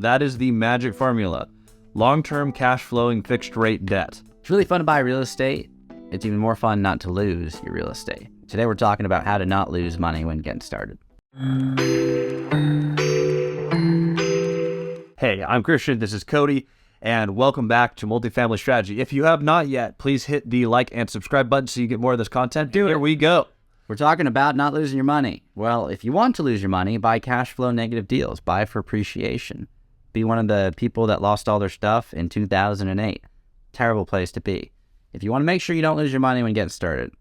That is the magic formula. Long-term cash flowing fixed rate debt. It's really fun to buy real estate. It's even more fun not to lose your real estate. Today we're talking about how to not lose money when getting started. Hey, I'm Christian, this is Cody, and welcome back to Multifamily Strategy. If you have not yet, please hit the like and subscribe button so you get more of this content. Here we go. We're talking about not losing your money. Well, if you want to lose your money, buy cash flow negative deals. Buy for appreciation. Be one of the people that lost all their stuff in 2008. Terrible place to be. If you want to make sure you don't lose your money when getting started.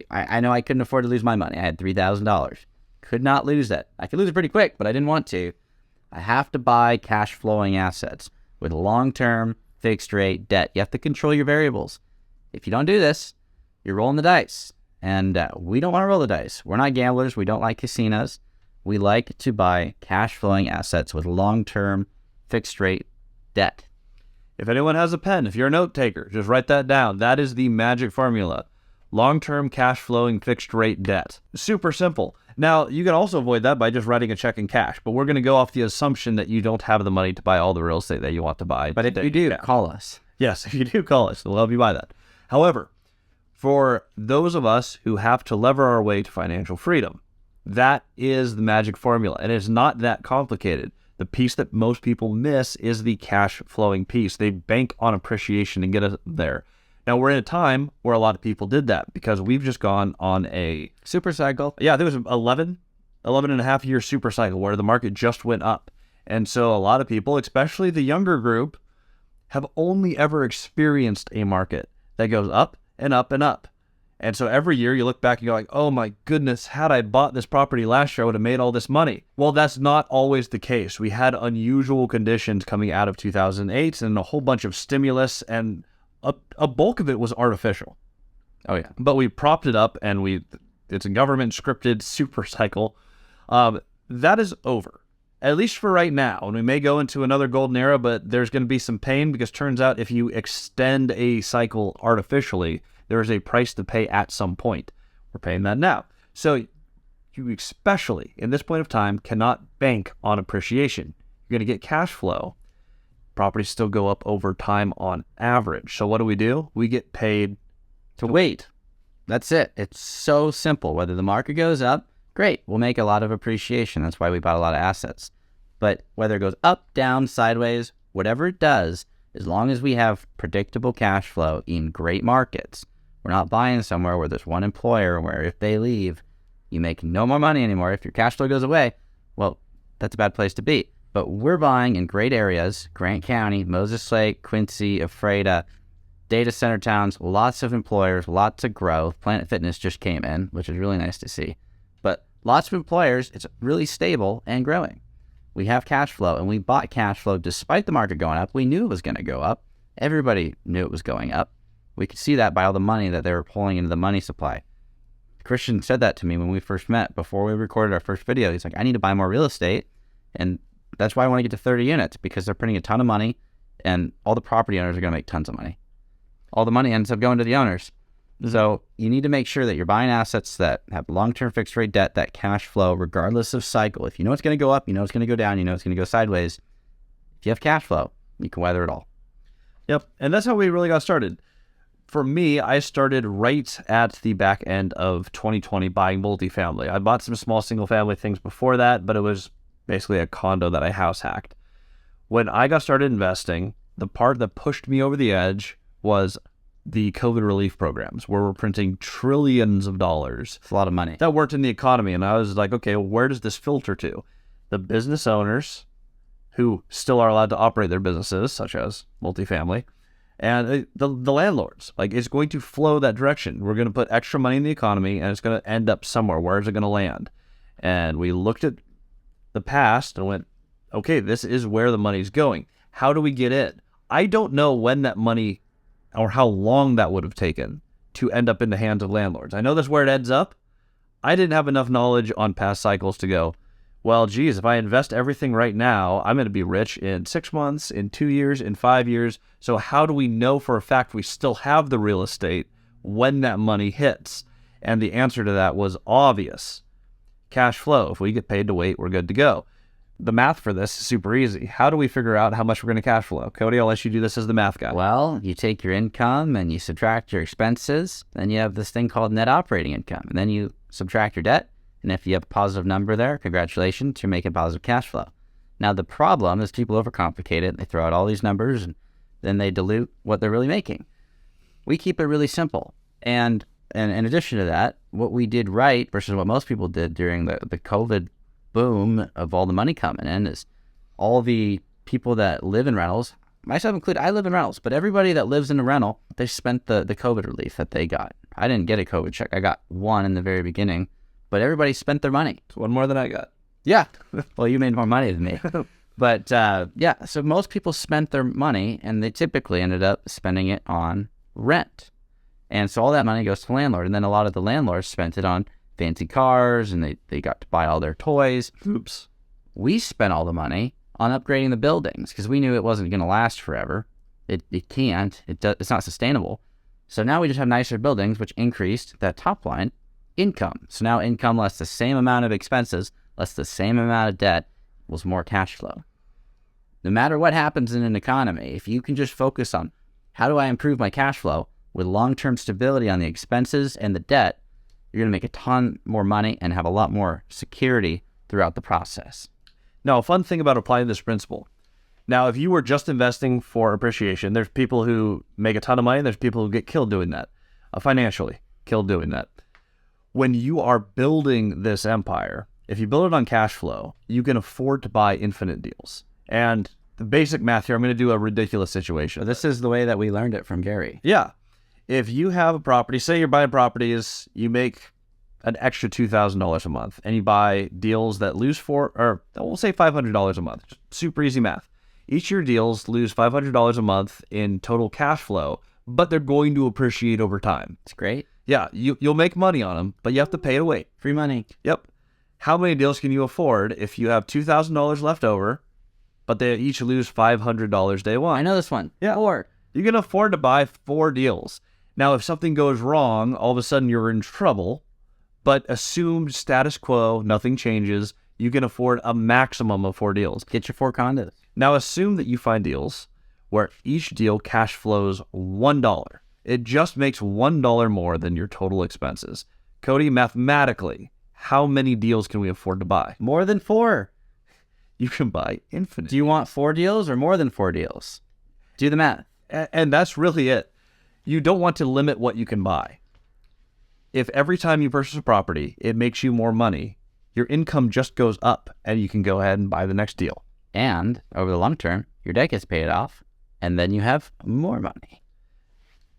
I know I couldn't afford to lose my money. I had $3,000. Could not lose that. I could lose it pretty quick, but I didn't want to. I have to buy cash flowing assets with long-term fixed rate debt. You have to control your variables. If you don't do this, you're rolling the dice. And we don't want to roll the dice. We're not gamblers. We don't like casinos. We like to buy cash flowing assets with long-term fixed rate debt. If anyone has a pen, if you're a note taker, just write that down. That is the magic formula. Long-term cash flowing fixed rate debt. Super simple. Now, you can also avoid that by just writing a check in cash, but we're going to go off the assumption that you don't have the money to buy all the real estate that you want to buy. But if you do, call us. Yes, if you do, call us. We'll help you buy that. However, for those of us who have to lever our way to financial freedom, that is the magic formula, and it's not that complicated. The piece that most people miss is the cash flowing piece. They bank on appreciation and get us there. Now, we're in a time where a lot of people did that because we've just gone on a super cycle. Yeah, I think it was 11 and a half year super cycle where the market just went up. And so a lot of people, especially the younger group, have only ever experienced a market that goes up and up and up. And so every year you look back and you're like, oh my goodness, had I bought this property last year, I would have made all this money. Well, that's not always the case. We had unusual conditions coming out of 2008 and a whole bunch of stimulus, and a bulk of it was artificial. Oh yeah. But we propped it up, and it's a government scripted super cycle. That is over, at least for right now. And we may go into another golden era, but there's going to be some pain because turns out if you extend a cycle artificially, there is a price to pay at some point. We're paying that now. So you, especially in this point of time, cannot bank on appreciation. You're going to get cash flow. Properties still go up over time on average. So what do? We get paid to wait. That's it. It's so simple. Whether the market goes up, great. We'll make a lot of appreciation. That's why we bought a lot of assets. But whether it goes up, down, sideways, whatever it does, as long as we have predictable cash flow in great markets, we're not buying somewhere where there's one employer where if they leave, you make no more money anymore. If your cash flow goes away, well, that's a bad place to be. But we're buying in great areas, Grant County, Moses Lake, Quincy, Ephrata, data center towns, lots of employers, lots of growth. Planet Fitness just came in, which is really nice to see. But lots of employers, it's really stable and growing. We have cash flow, and we bought cash flow despite the market going up. We knew it was going to go up. Everybody knew it was going up. We could see that by all the money that they were pulling into the money supply. Christian said that to me when we first met, before we recorded our first video. He's like, I need to buy more real estate, and that's why I want to get to 30 units, because they're printing a ton of money, and all the property owners are going to make tons of money. All the money ends up going to the owners. So you need to make sure that you're buying assets that have long-term fixed rate debt, that cash flow, regardless of cycle. If you know it's going to go up, you know it's going to go down, you know it's going to go sideways. If you have cash flow, you can weather it all. Yep, and that's how we really got started. For me, I started right at the back end of 2020 buying multifamily. I bought some small single-family things before that, but it was basically a condo that I house hacked. When I got started investing, the part that pushed me over the edge was the COVID relief programs, where we're printing trillions of dollars. It's a lot of money. That worked in the economy, and I was like, okay, well, where does this filter to? The business owners who still are allowed to operate their businesses, such as multifamily, and the landlords. Like, it's going to flow that direction. We're going to put extra money in the economy, and it's going to end up somewhere. Where is it going to land? And we looked at the past and went, okay, this is where the money's going. How do we get in? I don't know when that money or how long that would have taken to end up in the hands of landlords. I know that's where it ends up. I didn't have enough knowledge on past cycles to go, well, geez, if I invest everything right now, I'm going to be rich in 6 months, in 2 years, in 5 years. So how do we know for a fact we still have the real estate when that money hits? And the answer to that was obvious. Cash flow. If we get paid to wait, we're good to go. The math for this is super easy. How do we figure out how much we're going to cash flow? Cody, I'll let you do this as the math guy. Well, you take your income and you subtract your expenses. Then you have this thing called net operating income. And then you subtract your debt. And if you have a positive number there, congratulations, you're making positive cash flow. Now, the problem is people overcomplicate it. They throw out all these numbers and then they dilute what they're really making. We keep it really simple. And in addition to that, what we did right versus what most people did during the COVID boom of all the money coming in is all the people that live in rentals, myself included, I live in rentals, but everybody that lives in a rental, they spent the COVID relief that they got. I didn't get a COVID check. I got one in the very beginning, but everybody spent their money. It's one more than I got. Yeah. Well, you made more money than me. But yeah, so most people spent their money and they typically ended up spending it on rent. And so all that money goes to the landlord. And then a lot of the landlords spent it on fancy cars and they got to buy all their toys. Oops. We spent all the money on upgrading the buildings because we knew it wasn't going to last forever. It can't. It's not sustainable. So now we just have nicer buildings, which increased that top line income. So now income less the same amount of expenses, less the same amount of debt, was more cash flow. No matter what happens in an economy, if you can just focus on how do I improve my cash flow with long-term stability on the expenses and the debt, you're going to make a ton more money and have a lot more security throughout the process. Now, a fun thing about applying this principle. Now, if you were just investing for appreciation, there's people who make a ton of money. There's people who get killed doing that, financially killed doing that. When you are building this empire, if you build it on cash flow, you can afford to buy infinite deals. And the basic math here, I'm going to do a ridiculous situation. So this is the way that we learned it from Gary. Yeah. If you have a property, say you're buying properties, you make an extra $2,000 a month, and you buy deals that lose we'll say $500 a month. Just super easy math. Each of your deals lose $500 a month in total cash flow, but they're going to appreciate over time. It's great. Yeah, you'll make money on them, but you have to pay to wait. Free money. Yep. How many deals can you afford if you have $2,000 left over, but they each lose $500 day one? I know this one. Yeah. 4. You can afford to buy 4 deals. Now, if something goes wrong, all of a sudden you're in trouble, but assumed status quo, nothing changes, you can afford a maximum of 4 deals. Get your 4 condos. Now, assume that you find deals where each deal cash flows $1. It just makes $1 more than your total expenses. Cody, mathematically, how many deals can we afford to buy? More than 4. You can buy infinite. Do you want 4 deals or more than 4 deals? Do the math. And that's really it. You don't want to limit what you can buy. If every time you purchase a property, it makes you more money, your income just goes up and you can go ahead and buy the next deal. And over the long term, your debt gets paid off and then you have more money.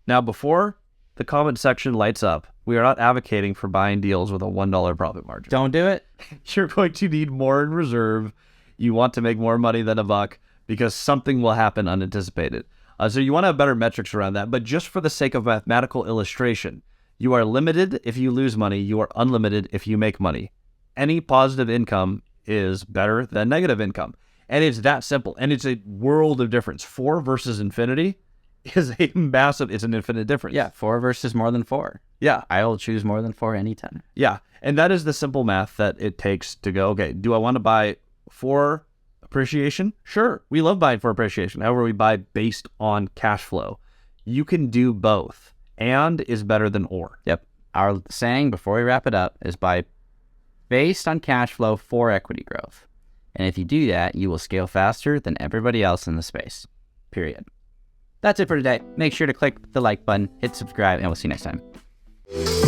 Now, before the comment section lights up, we are not advocating for buying deals with a $1 profit margin. Don't do it. You're going to need more in reserve. You want to make more money than a buck because something will happen unanticipated. So you want to have better metrics around that. But just for the sake of mathematical illustration, you are limited if you lose money. You are unlimited if you make money. Any positive income is better than negative income. And it's that simple. And it's a world of difference. 4 versus infinity is it's an infinite difference. Yeah, 4 versus more than 4. Yeah. I will choose more than 4 anytime. Yeah. And that is the simple math that it takes to go, okay, do I want to buy for appreciation? Sure. We love buying for appreciation. However, we buy based on cash flow. You can do both. And is better than or. Yep. Our saying before we wrap it up is buy based on cash flow for equity growth. And if you do that, you will scale faster than everybody else in the space. Period. That's it for today. Make sure to click the like button, hit subscribe, and we'll see you next time.